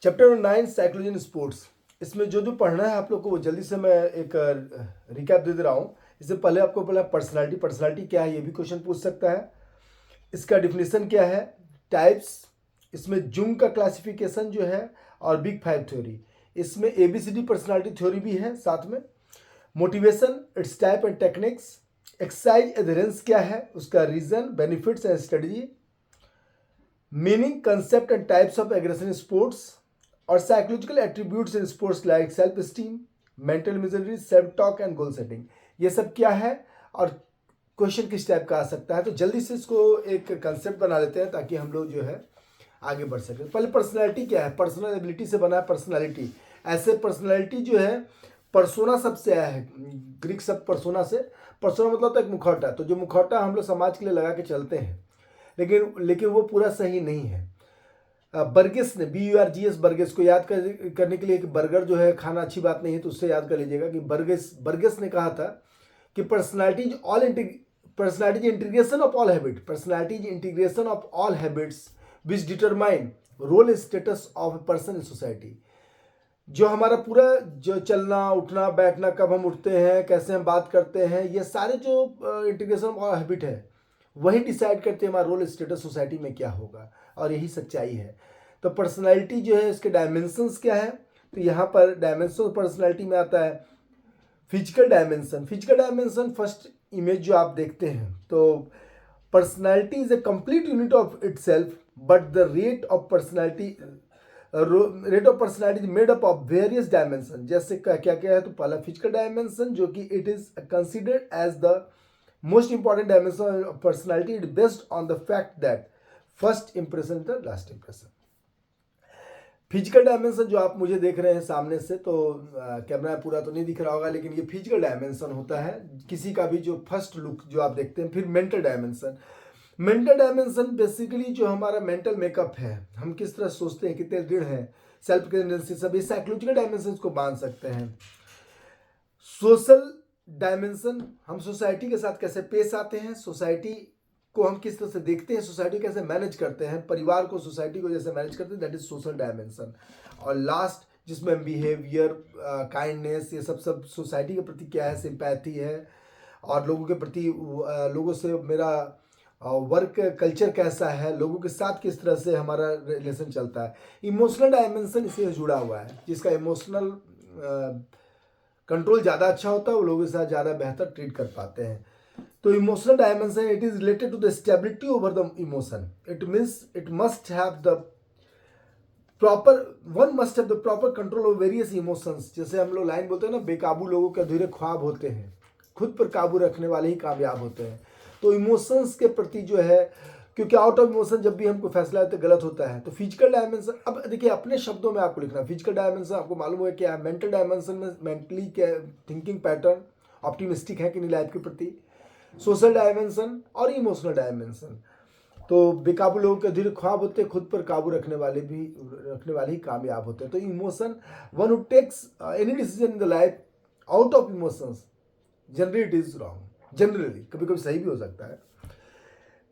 Chapter 9 psychology in sports. इसमें जो पढ़ना है आप लोग को वो जल्दी से मैं एक रिकैप दे रहा हूँ। इससे पहले आपको पहले पर्सनालिटी क्या है ये भी क्वेश्चन पूछ सकता है। इसका डिफिनेशन क्या है, टाइप्स, इसमें जुंग का क्लासिफिकेशन जो है, और बिग फाइव थ्योरी। इसमें ABCD पर्सनालिटी थ्योरी भी है साथ में। Motivation, its type and techniques. Exercise adherence क्या है, उसका reason, benefits and strategy. Meaning, concept and types of aggression in sports. और psychological attributes in sports like self esteem, mental imagery, self talk and goal setting. ये सब क्या है और question किस टाइप का आ सकता है। तो जल्दी से इसको एक कंसेप्ट बना लेते हैं ताकि हम लोग जो है आगे बढ़ सकें। पहले पर्सनालिटी क्या है, पर्सनल एबिलिटी से बना है पर्सनालिटी। ऐसे पर्सनालिटी जो है परसोना सबसे आया है, ग्रीक सब परसोना से। परसोना मतलब तो एक मुखौटा, तो जो मुखौटा हम लोग समाज के लिए लगा के चलते हैं, लेकिन वो पूरा सही नहीं है। बर्गेस ने BURGS बर्गेस को याद करने के लिए, कि बर्गर जो है खाना अच्छी बात नहीं है तो उससे याद कर लीजिएगा कि बर्गेस ने कहा था कि personality integration of all habits which determine role status of a person in society. जो हमारा पूरा जो चलना उठना बैठना, कब हम उठते हैं, कैसे हम बात करते हैं, ये सारे जो इंटीग्रेशन ऑफ ऑल हैबिट है वही डिसाइड करते हैं हमारा रोल स्टेटस सोसाइटी में क्या होगा, और यही सच्चाई है। तो पर्सनालिटी जो है इसके डायमेंशंस क्या है, तो यहाँ पर डायमेंशन पर्सनालिटी में आता है फिजिकल डायमेंशन। फर्स्ट इमेज जो आप देखते हैं, तो personality is a complete unit of itself, but the rate of personality is made up of various dimension. जैसे क्या क्या है, तो पहला फिजिकल डायमेंशन जो कि it is considered as the most important dimension of personality is based on the fact that first impression is the last impression. Physical dimension जो आप मुझे देख रहे हैं सामने से, तो कैमरा पूरा तो नहीं दिख रहा होगा, लेकिन ये फिजिकल डायमेंशन होता है किसी का भी जो फर्स्ट लुक जो आप देखते हैं। फिर मेंटल डायमेंशन बेसिकली जो हमारा मेंटल मेकअप है, हम किस तरह सोचते हैं, कितने दृढ़ हैं, सेल्फ टेंडेंसी, सब ये साइकोलॉजिकल डायमेंशन को मान सकते हैं। सोशल डायमेंशन, हम सोसाइटी के साथ कैसे पेश आते हैं, सोसाइटी को हम किस तरह से देखते हैं, सोसाइटी कैसे मैनेज करते हैं, परिवार को सोसाइटी को जैसे मैनेज करते हैं, दैट इज सोशल डायमेंशन। और लास्ट जिसमें बिहेवियर, काइंडनेस, ये सब सोसाइटी के प्रति क्या है, सिंपैथी है, और लोगों के प्रति लोगों से मेरा वर्क कल्चर कैसा है, लोगों के साथ किस तरह से हमारा रिलेशन चलता है। इमोशनल डायमेंशन इससे जुड़ा हुआ है, जिसका इमोशनल कंट्रोल ज़्यादा अच्छा होता है, वो लोगों के साथ ज़्यादा बेहतर ट्रीट कर पाते हैं। तो emotional dimension, it is related to the stability over the emotion. It means it must have the proper control over various emotions. जैसे हम लोग लाइन बोलते हैं ना, बेकाबू लोगों के अधूरे ख्वाब होते हैं, खुद पर काबू रखने वाले ही कामयाब होते हैं। तो इमोशंस के प्रति जो है, क्योंकि आउट ऑफ इमोशन जब भी हमको फैसला लेते गलत होता है। तो फिजिकल डायमेंशन, अब देखिए अपने शब्दों में आपको लिखना। फिजिकल डायमेंशन आपको मालूम है क्या है। मेंटल डायमेंशन में मेंटली क्या थिंकिंग पैटर्न, ऑप्टिमिस्टिक है कि नहीं लाइफ के प्रति। सोशल डायमेंशन और इमोशनल डायमेंशन, तो बेकाबू लोगों के अधूरे ख्वाब होते हैं, खुद पर काबू रखने वाले ही कामयाब होते हैं। तो emotion, one who takes any decision in the life out of emotions, generally it is wrong. Generally कभी कभी सही भी हो सकता है।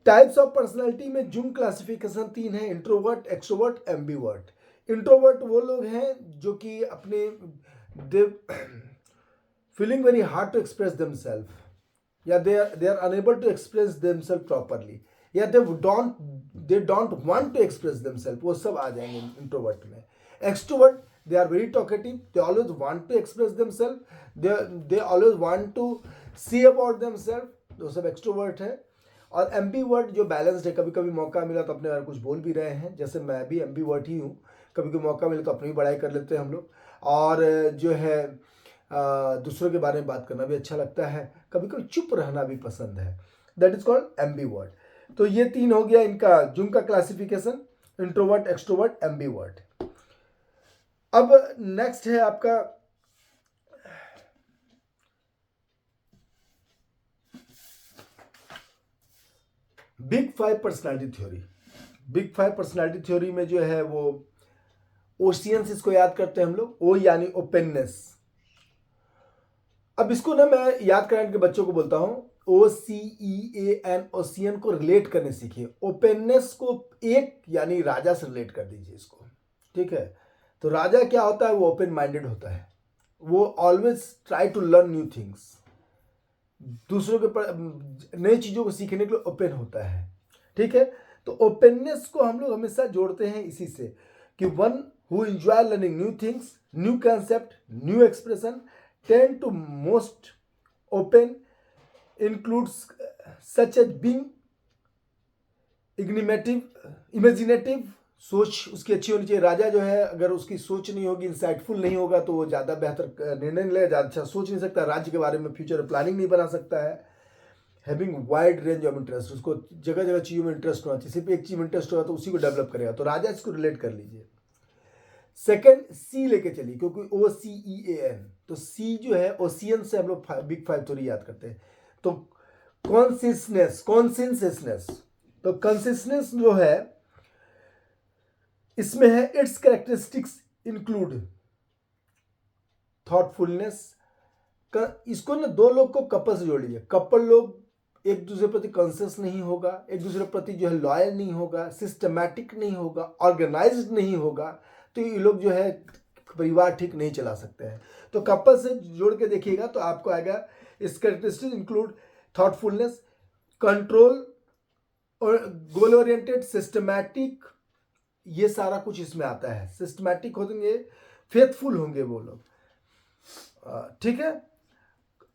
टाइप्स ऑफ पर्सनालिटी में जुंग क्लासिफिकेशन 3 है, इंट्रोवर्ट, एक्सट्रोवर्ट, एम्बीवर्ट। इंट्रोवर्ट वो लोग हैं जो कि अपने feeling very hard to express themselves, या they are unable to express themselves properly, या they don't want to express themselves, वो सब आ जाएंगे इंट्रोवर्ट में। Extrovert, they are very talkative, they always want to express themselves, they always want to see about themselves, वो सब extrovert है। और एम्बीवर्ट जो बैलेंस्ड है, कभी कभी मौका मिला तो अपने बारे कुछ बोल भी रहे हैं, जैसे मैं भी एम्बीवर्ट ही हूँ। कभी कभी मौका मिले तो अपनी भी बड़ाई कर लेते हैं हम लोग, और जो है दूसरों के बारे में बात करना भी अच्छा लगता है, कभी कभी चुप रहना भी पसंद है, दैट इज कॉल्ड एम्बीवर्ट। तो ये 3 हो गया इनका जुंग का क्लासिफिकेशन, इंट्रोवर्ट, एक्सट्रोवर्ट, एम्बीवर्ट। अब नेक्स्ट है आपका big 5 personality theory. Big 5 personality theory में जो है वो ओशियंस, इसको याद करते हैं हम लोग, ओ यानी ओपननेस। अब इसको ना मैं याद कराने के बच्चों को बोलता हूं, OCEAN, ओशियन को रिलेट करने सीखिए। ओपननेस को एक यानी राजा से रिलेट कर दीजिए इसको, ठीक है। तो राजा क्या होता है, वो ओपन माइंडेड होता है, वो always try to learn new things, दूसरों के नई चीज़ों को सीखने के लिए ओपन होता है। ठीक है, तो ओपननेस को हम लोग हमेशा जोड़ते हैं इसी से कि one who enjoy learning new things, new concept, new expression, tend to most open, includes such as being imaginative, सोच उसकी अच्छी होनी चाहिए। राजा जो है अगर उसकी सोच नहीं होगी, इंसाइटफुल नहीं होगा, तो वो ज़्यादा बेहतर निर्णय नहीं लेगा, ज़्यादा अच्छा सोच नहीं सकता, राज्य के बारे में फ्यूचर प्लानिंग नहीं बना सकता है। Having wide range of interest, उसको जगह जगह चीज़ों में इंटरेस्ट होना चाहिए, सिर्फ एक चीज़ में इंटरेस्ट होगा तो उसी को डेवलप करेगा, तो राजा इसको रिलेट कर लीजिए। सेकेंड सी लेके चलिए, क्योंकि OCEAN, तो सी जो है ओशियन से हम लोग बिग फाइव थ्योरी याद करते हैं। तो कॉन्सियसनेस, तो कॉन्सियसनेस जो है इसमें है इट्स कैरेक्टरिस्टिक्स इंक्लूड थॉटफुलनेस। इसको ना दो लोग को कपल से जोड़ लीजिए। कपल लोग एक दूसरे प्रति कॉन्शियस नहीं होगा, एक दूसरे प्रति जो है लॉयल नहीं होगा, सिस्टमैटिक नहीं होगा, ऑर्गेनाइज्ड नहीं होगा, तो ये लोग जो है परिवार ठीक नहीं चला सकते हैं। तो कपल से जोड़ के देखिएगा तो आपको आएगा इस कैरेक्टरिस्टिक इंक्लूड थॉटफुलनेस, कंट्रोल और गोल ओरिएंटेड, सिस्टमैटिक, ये सारा कुछ इसमें आता है। सिस्टमैटिक होंगे, फेथफुल होंगे वो लोग, ठीक है।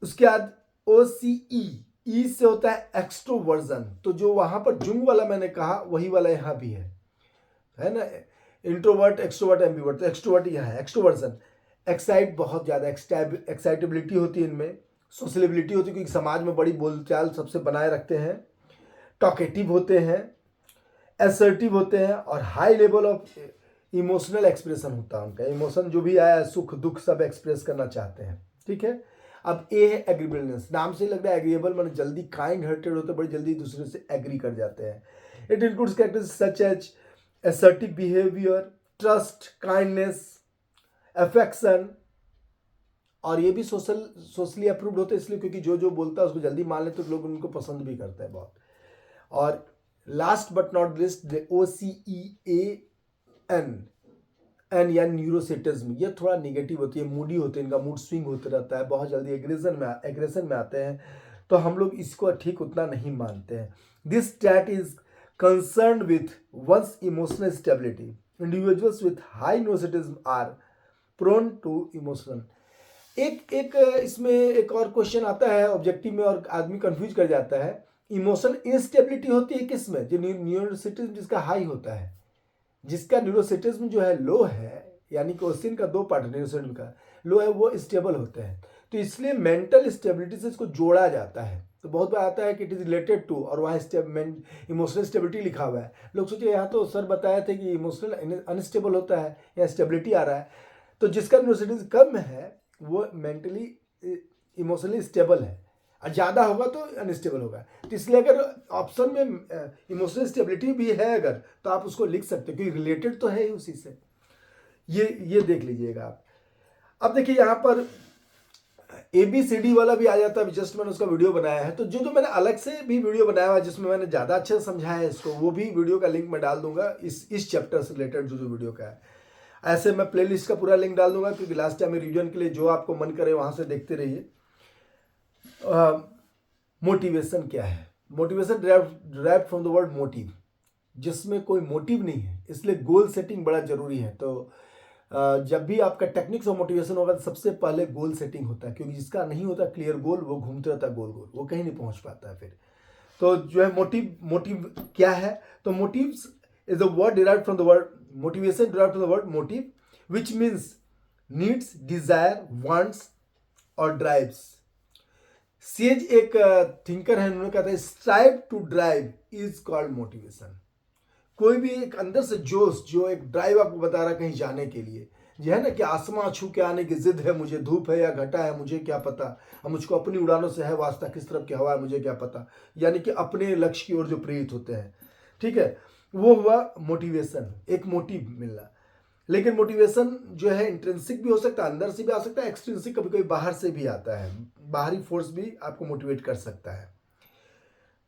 उसके बाद OCE, ई से होता है एक्सट्रोवर्जन, तो जो वहां पर जुंग वाला मैंने कहा वही वाला यहाँ भी है ना, इंट्रोवर्ट, एक्सट्रोवर्ट, एम्बिवर्ट। तो एक्सट्रोवर्ट यहाँ है, एक्सट्रोवर्जन, एक्साइट, बहुत ज़्यादा एक्साइटेबिलिटी होती है इनमें, सोशलेबिलिटी होती है क्योंकि समाज में बड़ी बोलचाल सबसे बनाए रखते हैं, टॉकेटिव होते हैं, असर्टिव होते हैं, और high level of emotional expression होता है उनका। इमोशन जो भी आया, सुख दुख सब एक्सप्रेस करना चाहते हैं। ठीक है, अब ए है एग्रीबलनेस, नाम से लग रहा है एग्रीएबल, मैंने जल्दी काइंड हार्टेड होते, बड़ी जल्दी दूसरे से एग्री कर जाते हैं। It includes characters such as assertive behaviour, trust, kindness, affection, और ये भी सोशली अप्रूव्ड होते हैं इसलिए क्योंकि जो जो बोलता है उसको जल्दी मान लेते तो लोग उनको पसंद भी करते हैं बहुत। और last but not least OCEAN, N या न्यूरोसिटिज्म, ये थोड़ा निगेटिव होती है, मूडी होते हैं, इनका मूड स्विंग होते रहता है, बहुत जल्दी एग्रेशन में आते हैं, तो हम लोग इसको ठीक उतना नहीं मानते हैं। This state is concern with one's emotional stability, individuals with high neuroticism are prone to emotional. एक इसमें एक और क्वेश्चन आता है ऑब्जेक्टिव में और आदमी कंफ्यूज कर जाता है, इमोशनल इंस्टेबिलिटी होती है किसमें, जो न्यूरोसिटिज्म जिसका हाई होता है, जिसका न्यूरोसिटिज्म जो है लो है, यानी कि ओसिन का दो पार्ट न्यूरोसिटिज्म का लो है, वो स्टेबल होते हैं, तो इसलिए मेंटल स्टेबिलिटी से इसको जोड़ा जाता है। तो बहुत बार आता है कि इट इज रिलेटेड टू, और वहाँ इमोशनल स्टेबिलिटी लिखा हुआ है, लोग सोचिए यहाँ तो सर बताया थे कि इमोशनल अनस्टेबल होता है, यहाँ स्टेबिलिटी आ रहा है, तो जिसका न्यूरोसिटिज्म कम है वो मेंटली इमोशनली स्टेबल है, और ज़्यादा होगा तो अनस्टेबल होगा। तो इसलिए अगर ऑप्शन में इमोशनल स्टेबिलिटी भी है अगर, तो आप उसको लिख सकते हो क्योंकि रिलेटेड तो है ही उसी से। ये देख लीजिएगा आप। अब देखिए यहाँ पर ABCD वाला भी आ जाता है, जस्ट मैंने उसका वीडियो बनाया है, तो जो मैंने अलग से भी वीडियो बनाया हुआ है जिसमें मैंने ज़्यादा अच्छे से समझाया है इसको, वो भी वीडियो का लिंक मैं डाल दूंगा इस चैप्टर से रिलेटेड जो वीडियो का है। ऐसे मैं प्लेलिस्ट का पूरा लिंक डाल दूंगा क्योंकि लास्ट टाइम रिवीजन के लिए जो आपको मन करे वहाँ से देखते रहिए। मोटिवेशन क्या है, motivation drive from the word motive, जिसमें कोई मोटिव नहीं है, इसलिए गोल सेटिंग बड़ा जरूरी है। तो जब भी आपका टेक्निक्स ऑफ मोटिवेशन होगा तो सबसे पहले गोल सेटिंग होता है, क्योंकि जिसका नहीं होता क्लियर गोल, वो घूमते रहता है गोल गोल, वो कहीं नहीं पहुंच पाता है फिर। तो जो है मोटिव क्या है, तो motives is the word derived from the word motivation, derived from the word motive which means needs, desire, wants और ड्राइव्स। सेज एक थिंकर है, उन्होंने कहा था strive to drive is called motivation. कोई भी एक अंदर से जोश, जो एक ड्राइव आपको बता रहा है कहीं जाने के लिए, जो है ना कि आसमां छू के आने की जिद है, मुझे धूप है या घटा है मुझे क्या पता, और मुझको अपनी उड़ानों से है वास्ता, किस तरफ की हवा है मुझे क्या पता, यानी कि अपने लक्ष्य की ओर जो प्रेरित होते हैं। ठीक है, वो हुआ मोटिवेशन, एक मोटिव मिलना। लेकिन मोटिवेशन जो है इंट्रिंसिक भी हो सकता है, अंदर से भी आ सकता है, एक्सट्रिंसिक कभी कभी बाहर से भी आता है, बाहरी फोर्स भी आपको मोटिवेट कर सकता है।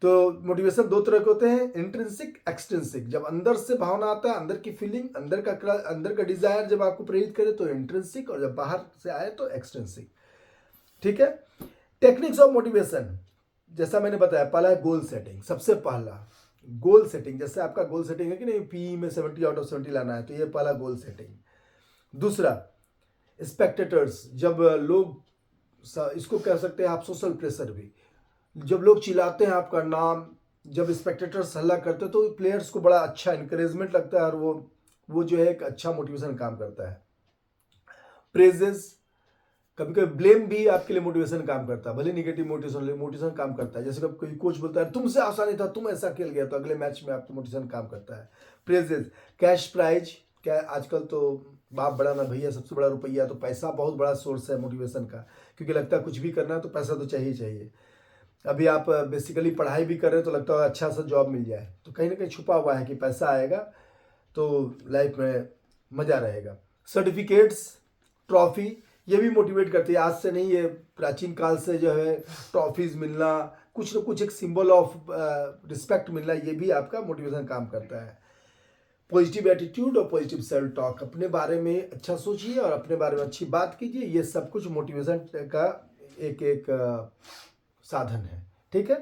तो मोटिवेशन दो तरह के होते हैं, इंट्रिंसिक एक्सट्रिंसिक। जब अंदर से भावना आता है, अंदर की फीलिंग, अंदर का डिजायर जब आपको प्रेरित करे तो इंट्रिंसिक, और जब बाहर से आए तो एक्सट्रिंसिक। ठीक है। टेक्निक्स ऑफ मोटिवेशन, जैसा मैंने बताया, पहला है गोल सेटिंग। सबसे पहला गोल सेटिंग, जैसे आपका गोल सेटिंग है कि नहीं, पीई में 70 आउट ऑफ 70 लाना है, तो ये पहला गोल सेटिंग। दूसरा स्पेक्टेटर्स, जब लोग, इसको कह सकते हैं आप सोशल प्रेशर भी, जब लोग चिल्लाते हैं आपका नाम, जब स्पेक्टेटर्स हल्ला करते हैं तो प्लेयर्स को बड़ा अच्छा इंकरेजमेंट लगता है, और वो जो है एक अच्छा मोटिवेशन काम करता है। प्रेजेस, कभी कभी ब्लेम भी आपके लिए मोटिवेशन काम करता है, भले निगेटिव मोटिवेशन काम करता है। जैसे कभी कोई कोच बोलता है तुमसे आसानी था, तुम ऐसा खेल गया, तो अगले मैच में आपको मोटिवेशन काम करता है। प्रेजेस, कैश प्राइज, क्या आजकल तो बाप बड़ा ना भैया, सबसे बड़ा रुपया, तो पैसा बहुत बड़ा सोर्स है मोटिवेशन का, क्योंकि लगता है कुछ भी करना है तो पैसा तो चाहिए चाहिए। अभी आप बेसिकली पढ़ाई भी कर रहे हैं तो लगता है अच्छा सा जॉब मिल जाए, तो कहीं ना कहीं छुपा हुआ है कि पैसा आएगा तो लाइफ में मज़ा रहेगा। सर्टिफिकेट्स, ट्रॉफी, ये भी मोटिवेट करती है। आज से नहीं, ये प्राचीन काल से जो है ट्रॉफीज मिलना, कुछ ना कुछ एक सिंबल ऑफ रिस्पेक्ट मिलना, ये भी आपका मोटिवेशन काम करता है। पॉजिटिव एटीट्यूड और पॉजिटिव सेल्फ टॉक, अपने बारे में अच्छा सोचिए और अपने बारे में अच्छी बात कीजिए, ये सब कुछ मोटिवेशन का एक साधन है। ठीक है।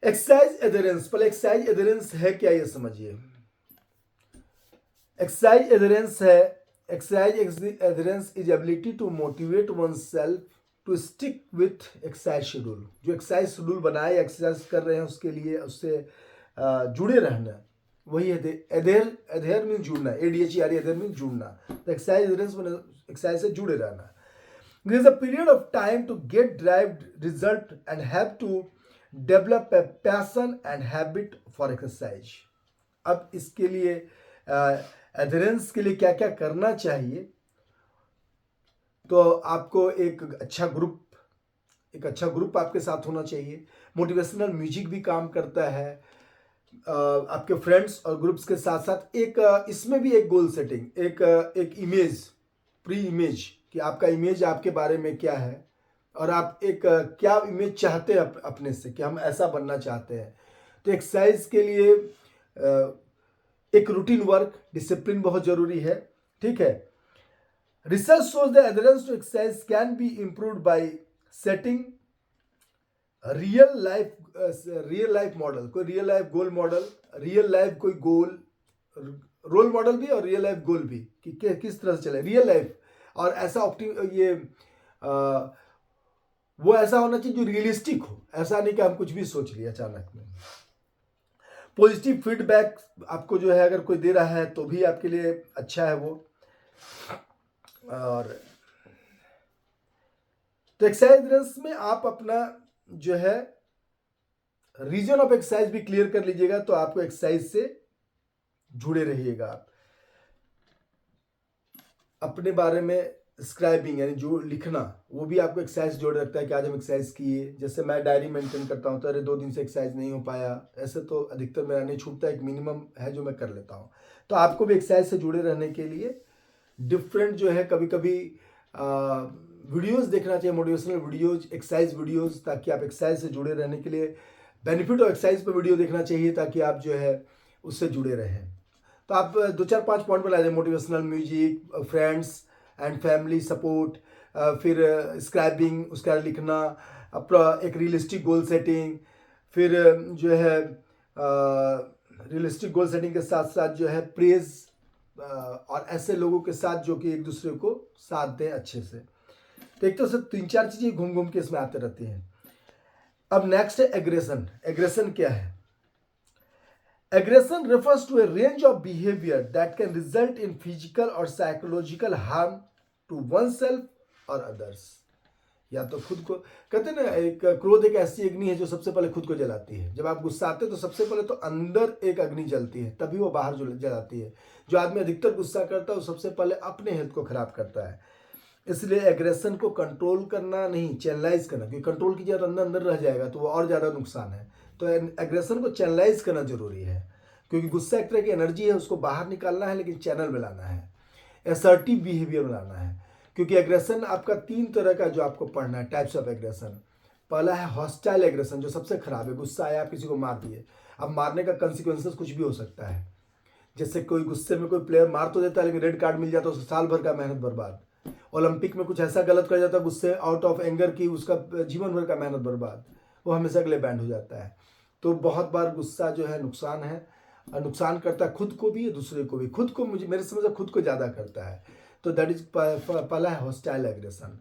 एक्सरसाइज एडहेरेंस, पहले एक्सरसाइज एडहेरेंस है क्या ये समझिए। एक्सरसाइज एडहेरेंस है, exercise adherence is ability to motivate oneself to stick with exercise schedule. जो एक्सरसाइज शेड्यूल बनाए, एक्सरसाइज कर रहे हैं उसके लिए, उससे जुड़े रहना, वही एडहेर मीन जुड़ना, ADHER, एडहेर मीन जुड़ना। तो एक्सरसाइज एडहेरेंस मैंने एक्सरसाइज से जुड़े रहना। There is a period of time to get derived result and have to develop a passion and habit for exercise. अब इसके लिए एडहेरेंस के लिए क्या क्या करना चाहिए, तो आपको एक अच्छा ग्रुप आपके साथ होना चाहिए। मोटिवेशनल म्यूजिक भी काम करता है। आपके फ्रेंड्स और ग्रुप्स के साथ साथ एक इसमें भी एक गोल सेटिंग, एक इमेज, प्री इमेज, कि आपका इमेज आपके बारे में क्या है, और आप एक क्या इमेज चाहते हैं अपने से, कि हम ऐसा बनना चाहते हैं। तो एक्सरसाइज के लिए एक रूटीन वर्क, डिसिप्लिन बहुत जरूरी है। ठीक है। Research shows the adherence to exercise can be improved by setting real life model, कोई real life goal model, real life कोई गोल, रोल मॉडल भी और रियल लाइफ गोल भी, कि किस तरह से चले रियल लाइफ। और ऐसा वो ऐसा होना चाहिए जो रियलिस्टिक हो, ऐसा नहीं कि हम कुछ भी सोच लिया अचानक में। पॉजिटिव फीडबैक आपको जो है अगर कोई दे रहा है तो भी आपके लिए अच्छा है वो। और तो एक्सरसाइज में आप अपना जो है रीजन ऑफ एक्सरसाइज भी क्लियर कर लीजिएगा, तो आपको एक्सरसाइज से जुड़े रहिएगा। आप अपने बारे में स्क्राइबिंग, यानी जो लिखना, वो भी आपको एक्सरसाइज जोड़ रखता है कि आज हम एक्सरसाइज किए। जैसे मैं डायरी मेंटेन करता हूँ, तो अरे 2 दिन से एक्सरसाइज नहीं हो पाया, ऐसे तो अधिकतर मेरा नहीं छूटता, एक मिनिमम है जो मैं कर लेता हूँ। तो आपको भी एक्सरसाइज से जुड़े रहने के लिए डिफरेंट जो है, कभी कभी वीडियोस देखना चाहिए, मोटिवेशनल वीडियोज, एक्सरसाइज वीडियोज, ताकि आप एक्सरसाइज से जुड़े रहने के लिए बेनिफिट ऑफ एक्सरसाइज पर वीडियो देखना चाहिए, ताकि आप जो है उससे जुड़े रहें। तो आप 2-4-5 पॉइंट बना दें, motivational music, friends and family support, फिर स्क्राइबिंग, उसका लिखना, एक रियलिस्टिक गोल सेटिंग, फिर जो है रियलिस्टिक गोल सेटिंग के साथ साथ जो है प्रेज, और ऐसे लोगों के साथ जो कि एक दूसरे को साथ दें अच्छे से। तो एक तो से 3-4 चीज़ें घूम घूम के इसमें आते रहती हैं। अब नेक्स्ट है एग्रेशन। एग्रेशन क्या है? Aggression refers to a range of behavior that can result in physical or psychological harm to oneself or others. या तो खुद को, कहते हैं ना, एक क्रोध एक ऐसी अग्नि है जो सबसे पहले खुद को जलाती है। जब आप गुस्साते हैं तो सबसे पहले तो अंदर एक अग्नि जलती है, तभी वो बाहर जलाती है। जो आदमी अधिकतर गुस्सा करता है वो सबसे पहले अपने हेल्थ को खराब करता है। इसलिए एग्रेशन को कंट्रोल करना नहीं, चैनलाइज करना, क्योंकि कंट्रोल कीजिए तो अंदर अंदर रह जाएगा, तो वो और ज़्यादा नुकसान है। तो एग्रेशन को चैनलाइज करना जरूरी है, क्योंकि गुस्सा एक तरह की एनर्जी है, उसको बाहर निकालना है, लेकिन चैनल में लाना है, असर्टिव बिहेवियर में लाना है। क्योंकि एग्रेशन आपका 3 तरह का जो आपको पढ़ना है, टाइप्स ऑफ एग्रेशन। पहला है हॉस्टाइल एग्रेशन, जो सबसे खराब है। गुस्सा आया, आप किसी को मार दिए, अब मारने का कंसिक्वेंसेस कुछ भी हो सकता है। जैसे कोई गुस्से में कोई प्लेयर मार तो देता है, लेकिन रेड कार्ड मिल जाता है, उसको साल भर का मेहनत बर्बाद। ओलंपिक में कुछ ऐसा गलत कर जाता है गुस्से आउट ऑफ एंगर की, उसका जीवन भर का मेहनत बर्बाद, वो हमेशा के लिए बैंड हो जाता है। तो बहुत बार गुस्सा जो है नुकसान है, और नुकसान करता है खुद को भी, दूसरे को भी। खुद को मुझे मेरे समझ से खुद को ज़्यादा करता है। तो दैट इज पहला है हॉस्टाइल एग्रेशन।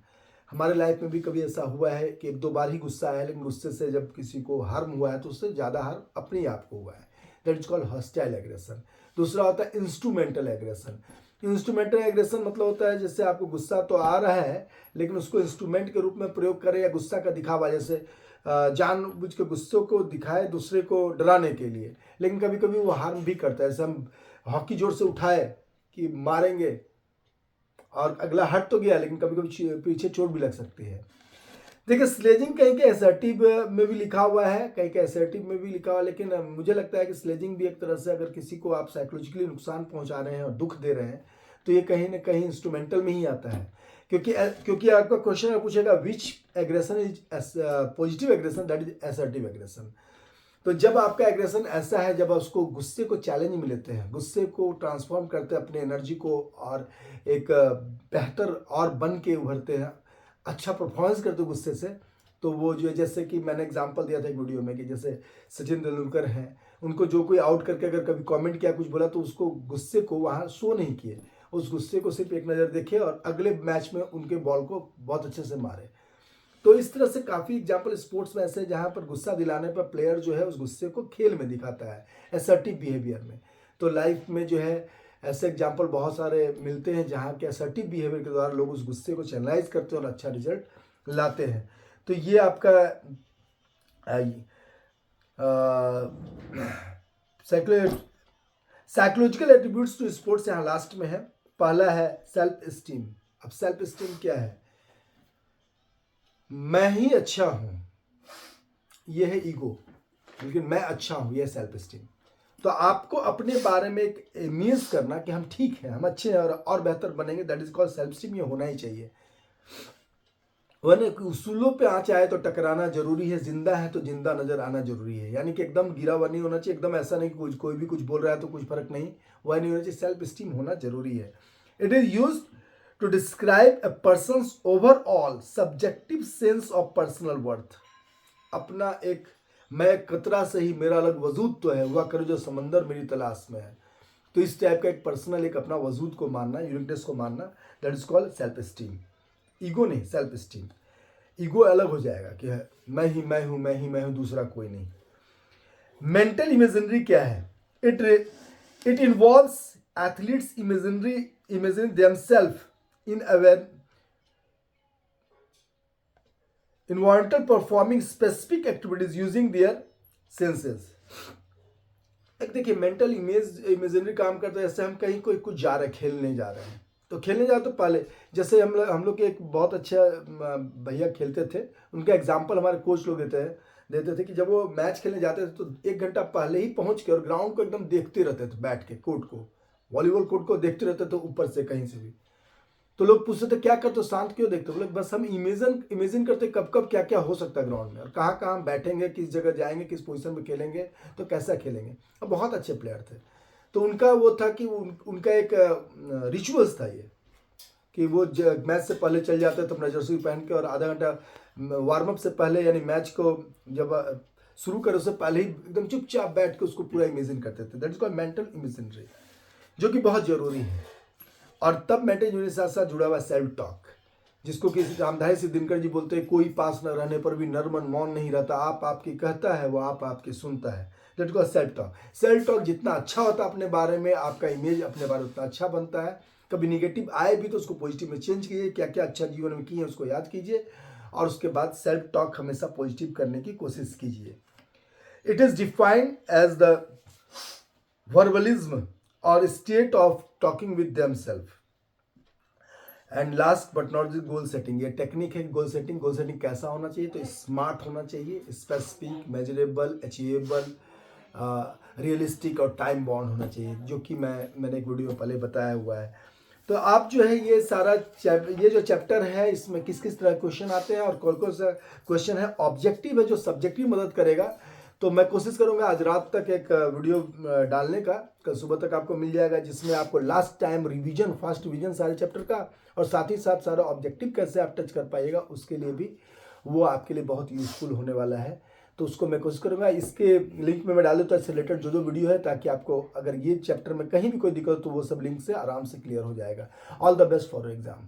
हमारे लाइफ में भी कभी ऐसा हुआ है कि 1-2 बार ही गुस्सा आया है, लेकिन गुस्से से जब किसी को हार्म हुआ है तो उससे ज़्यादा हार्म अपने आप को हुआ है। That is called hostile aggression. दूसरा होता है इंस्ट्रूमेंटल एग्रेशन। इंस्ट्रूमेंटल एग्रेशन मतलब होता है जैसे आपको गुस्सा तो आ रहा है, लेकिन उसको इंस्ट्रूमेंट के रूप में प्रयोग करें, या गुस्सा का दिखावा, जैसे जानबूझ के गुस्सों को दिखाए दूसरे को डराने के लिए, लेकिन कभी कभी वो हार्म भी करता है। जैसे हम हॉकी जोर से उठाए कि मारेंगे और अगला हट तो गया, लेकिन कभी कभी पीछे चोट भी लग सकती है। देखिए, स्लेजिंग कहीं के असर्टिव में भी लिखा हुआ है, कहीं के असर्टिव में भी लिखा हुआ है, लेकिन मुझे लगता है कि स्लेजिंग भी एक तरह से, अगर किसी को आप साइकोलॉजिकली नुकसान पहुंचा रहे हैं और दुख दे रहे हैं, तो ये कहीं ना कहीं इंस्ट्रूमेंटल में ही आता है। क्योंकि आपका क्वेश्चन पूछेगा which aggression is positive aggression, that is assertive aggression. तो जब आपका एग्रेशन ऐसा है, जब उसको गुस्से को चैलेंज में लेते हैं, गुस्से को ट्रांसफॉर्म करते हैं अपने एनर्जी को, और एक बेहतर और बन के उभरते हैं, अच्छा परफॉर्मेंस करते गुस्से से, तो वो जो, जैसे कि मैंने एग्जांपल दिया था एक वीडियो में कि जैसे सचिन तेंदुलकर हैं, उनको जो कोई आउट करके अगर कभी कमेंट किया, कुछ बोला, तो उसको गुस्से को वहाँ शो नहीं किए, उस गुस्से को सिर्फ एक नज़र देखे और अगले मैच में उनके बॉल को बहुत अच्छे से मारे। तो इस तरह से काफ़ी एग्जाम्पल स्पोर्ट्स में ऐसे, जहाँ पर गुस्सा दिलाने पर प्लेयर जो है उस गुस्से को खेल में दिखाता है, असर्टिव बिहेवियर में। तो लाइफ में जो है ऐसे एग्जाम्पल बहुत सारे मिलते हैं, जहाँ के असर्टिव बिहेवियर के द्वारा लोग उस गुस्से को चैनलाइज करते हैं और अच्छा रिजल्ट लाते हैं। तो ये आपका साइकोलॉजिकल एट्रीब्यूट्स टू स्पोर्ट्स यहाँ लास्ट में है। पहला है सेल्फ स्टीम। अब सेल्फ स्टीम क्या है? मैं ही अच्छा हूं, यह है ईगो, लेकिन मैं अच्छा हूं, यह सेल्फ स्टीम। तो आपको अपने बारे में एक इमेज करना कि हम ठीक हैं, हम अच्छे हैं और बेहतर बनेंगे, that is called self esteem. ये होना ही चाहिए। वरना उसूलों पे आँच आए तो टकराना जरूरी है, जिंदा है तो जिंदा नजर आना जरूरी है। यानी कि एकदम गिरा हुआ नहीं होना चाहिए, एकदम ऐसा नहीं कि कोई भी कुछ बोल रहा है तो कुछ फर्क नहीं, वह नहीं होना चाहिए। सेल्फ स्टीम होना जरूरी है। It is use to describe a person's overall subjective sense of personal worth. अपना एक, मैं कतरा से ही मेरा अलग वजूद तो है, हुआ करे जो समंदर मेरी तलाश में है। तो इस टाइप का एक पर्सनल, एक अपना वजूद को मानना, यूनिकनेस को मानना, that is called self esteem. Ego नहीं, सेल्फ स्टीम। ईगो अलग हो जाएगा कि मैं ही मैं हूं, मैं ही मैं हूं, दूसरा कोई नहीं। मेंटल इमेजिनरी क्या है? It involves athletes imagining themselves in involuntarily performing specific activities using their senses। एक देखिए, मेंटल इमेजिनरी काम करता है। जैसे हम कहीं कोई कुछ जा रहे हैं, खेलने जा रहे हैं, तो खेलने जाए तो पहले, जैसे हम लोग के एक बहुत अच्छा भैया खेलते थे, उनका एग्जांपल हमारे कोच लोग देते थे कि जब वो मैच खेलने जाते थे तो 1 घंटा पहले ही पहुंच के और ग्राउंड को एकदम देखते रहते थे, बैठ के कोर्ट को, वॉलीबॉल कोर्ट को देखते रहते थे ऊपर से, कहीं से भी। तो लोग पूछते थे क्या करते हो, शांत क्यों देखते हो? बोले बस हम इमेजिन करते कब कब क्या क्या हो सकता है ग्राउंड में, और कहाँ कहाँ हम बैठेंगे, किस जगह जाएंगे, किस पोजीशन में खेलेंगे, तो कैसा खेलेंगे। और बहुत अच्छे प्लेयर थे। तो उनका वो था कि उनका एक रिचुअल्स था ये, कि वो मैच से पहले चल जाते थे अपना जर्सी पहन के, और आधा घंटा वार्म अप से पहले, यानी मैच को जब शुरू करे उससे पहले ही एकदम चुपचाप बैठ के उसको पूरा इमेजिन करते थे। That is called mental imaginary, जो कि बहुत जरूरी है। और तब मेंटल इमेजिनरी के साथ जुड़ा हुआ सेल्फ टॉक, जिसको कि रामधारी सिंह दिनकर जी बोलते हैं, कोई पास न रहने पर भी नरमन मौन नहीं रहता, आप आपकी कहता है वो आप आपकी सुनता है। That called self talk. Self talk जितना अच्छा होता है अपने बारे में, आपका इमेज अपने बारे में उतना अच्छा बनता है। कभी निगेटिव आए भी तो उसको पॉजिटिव में चेंज कीजिए, क्या क्या अच्छा जीवन में किए उसको याद कीजिए, और उसके बाद सेल्फ टॉक हमेशा पॉजिटिव करने की कोशिश कीजिए। It is defined as the verbalism और state of talking with themselves. And last but not the goal setting. ये टेक्निक है गोल सेटिंग। गोल सेटिंग कैसा होना चाहिए? तो स्मार्ट होना चाहिए, स्पेसिफिक, मेजरेबल, अचीवेबल, रियलिस्टिक और टाइम बाउंड होना चाहिए, जो कि मैंने एक वीडियो पहले बताया हुआ है। तो आप जो है ये सारा ये जो चैप्टर है इसमें किस किस तरह क्वेश्चन आते हैं और कौन कौन सा क्वेश्चन है ऑब्जेक्टिव है जो सब्जेक्टिव मदद करेगा, तो मैं कोशिश करूंगा आज रात तक एक वीडियो डालने का, कल सुबह तक आपको मिल जाएगा, जिसमें आपको last time revision, first revision सारे चैप्टर का और साथ ही साथ सारा ऑब्जेक्टिव कैसे आप टच कर पाइएगा उसके लिए भी वो आपके लिए बहुत यूजफुल होने वाला है। तो उसको मैं कोशिश करूंगा इसके लिंक में मैं डाल देता हूँ इससे रिलेटेड जो वीडियो है, ताकि आपको अगर ये चैप्टर में कहीं भी कोई दिक्कत हो तो वो सब लिंक से आराम से क्लियर हो जाएगा। All the best for exam.